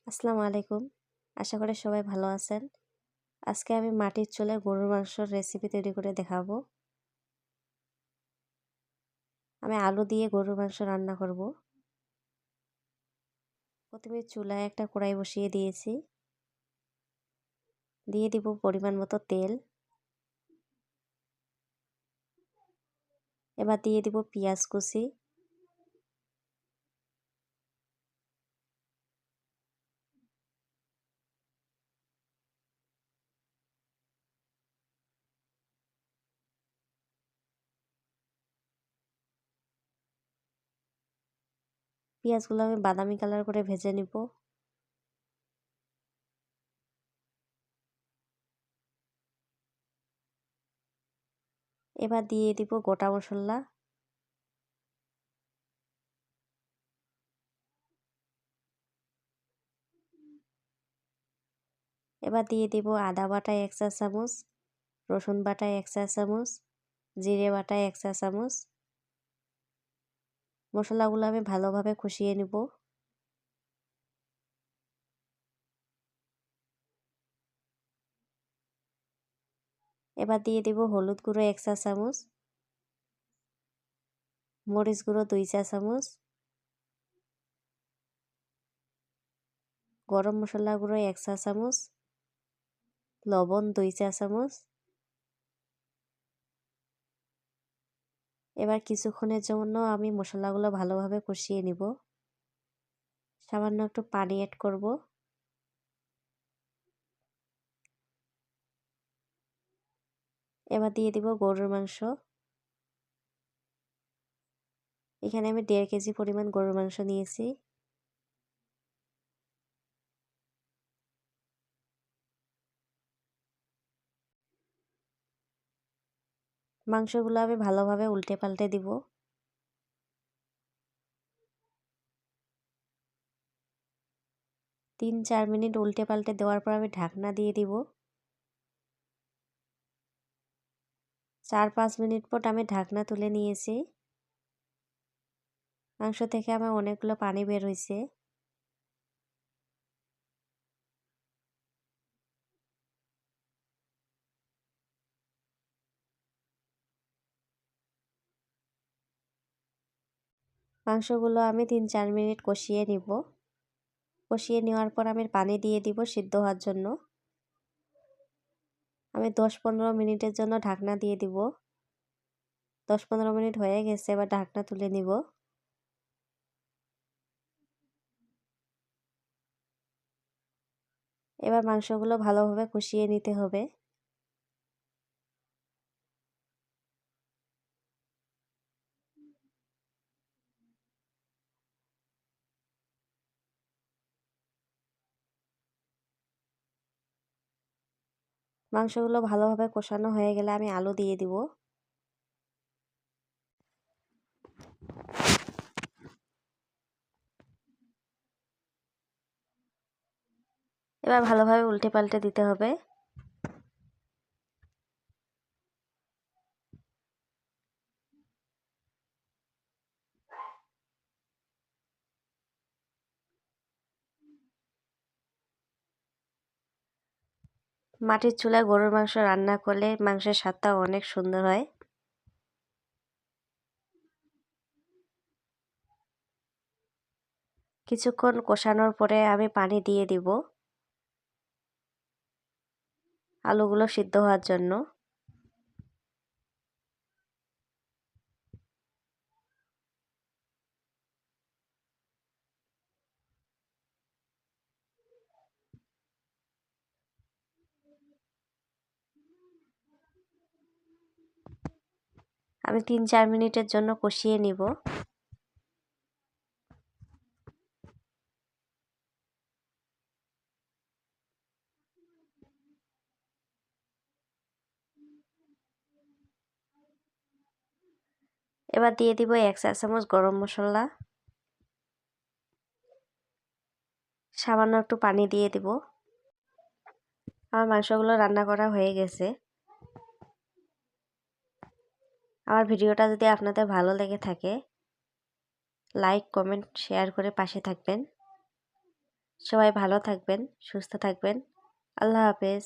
আসসালামু আলাইকুম। আশা করি সবাই ভালো আছেন। আজকে আমি মাটির চুলায় গরুর মাংসর রেসিপি তৈরি করে দেখাবো। আমি আলু দিয়ে গরুর মাংস রান্না করব। প্রথমে চুলায় একটা কড়াই বসিয়ে দিয়েছি। দিয়ে দিব পরিমাণ মতো তেল। এবার দিয়ে দিব পেঁয়াজ কুচি। পেঁয়াজগুলো আমি বাদামি কালার করে ভেজে নিব। এবার দিয়ে দিব গোটা মশলা। এবার দিয়ে দিব আদা বাটা 1 চা চামচ, রসুন বাটা 1 চা চামচ, জিরে বাটা 1 চা চামচ। মশলাগুলো আমি ভালোভাবে কষিয়ে নিব। এবার দিয়ে দিব হলুদ গুঁড়ো 1 চা চামচ, মরিচ গুঁড়ো 2 চা চামচ, গরম মশলা গুঁড়ো 1 চা চামচ, লবণ 2 চা চামচ। এবার কিছুক্ষণের জন্য আমি মশলাগুলো ভালোভাবে কষিয়ে নিব। সামান্য একটু পানি অ্যাড করব। এবার দিয়ে দিব গরুর মাংস। এখানে আমি 1.5 কেজি পরিমাণ গরুর মাংস নিয়েছি। মাংসগুলো আমি ভালোভাবে উল্টে পাল্টে দিব। তিন চার মিনিট উল্টে পাল্টে দেওয়ার পর আমি ঢাকনা দিয়ে দিব। 4-5 মিনিট পর আমি ঢাকনা তুলে নিয়েছি। মাংস থেকে আমার অনেকগুলো পানি বের হয়েছে। মাংসগুলো আমি 3-4 মিনিট কষিয়ে নিব। কষিয়ে নেওয়ার পর আমি পানি দিয়ে দিব সিদ্ধ হওয়ার জন্য। আমি 10-15 মিনিটের জন্য ঢাকনা দিয়ে দিব। 10-15 মিনিট হয়ে গেছে, এবার ঢাকনা তুলে নিব। এবার মাংসগুলো ভালোভাবে কষিয়ে নিতে হবে। মাংসগুলো ভালোভাবে কষানো হয়ে গেলে আমি আলু দিয়ে দিব। এবার ভালোভাবে উল্টে পাল্টে দিতে হবে। মাটির চুলায় গরুর মাংস রান্না করলে মাংসের স্বাদটা অনেক সুন্দর হয়। কিছুক্ষণ কষানোর পরে আমি পানি দিয়ে দিব আলুগুলো সিদ্ধ হওয়ার জন্য। আমি 3-4 মিনিটের জন্য কষিয়ে নিব। এবার দিয়ে দিব 1 চা চামচ গরম মশলা। সামান্য একটু পানি দিয়ে দিব। আমার মাংসগুলো রান্না করা হয়ে গেছে। আমার ভিডিওটা যদি আপনাদের ভালো লেগে থাকে, লাইক, কমেন্ট, শেয়ার করে পাশে থাকবেন। সবাই ভালো থাকবেন, সুস্থ থাকবেন। আল্লাহ হাফেজ।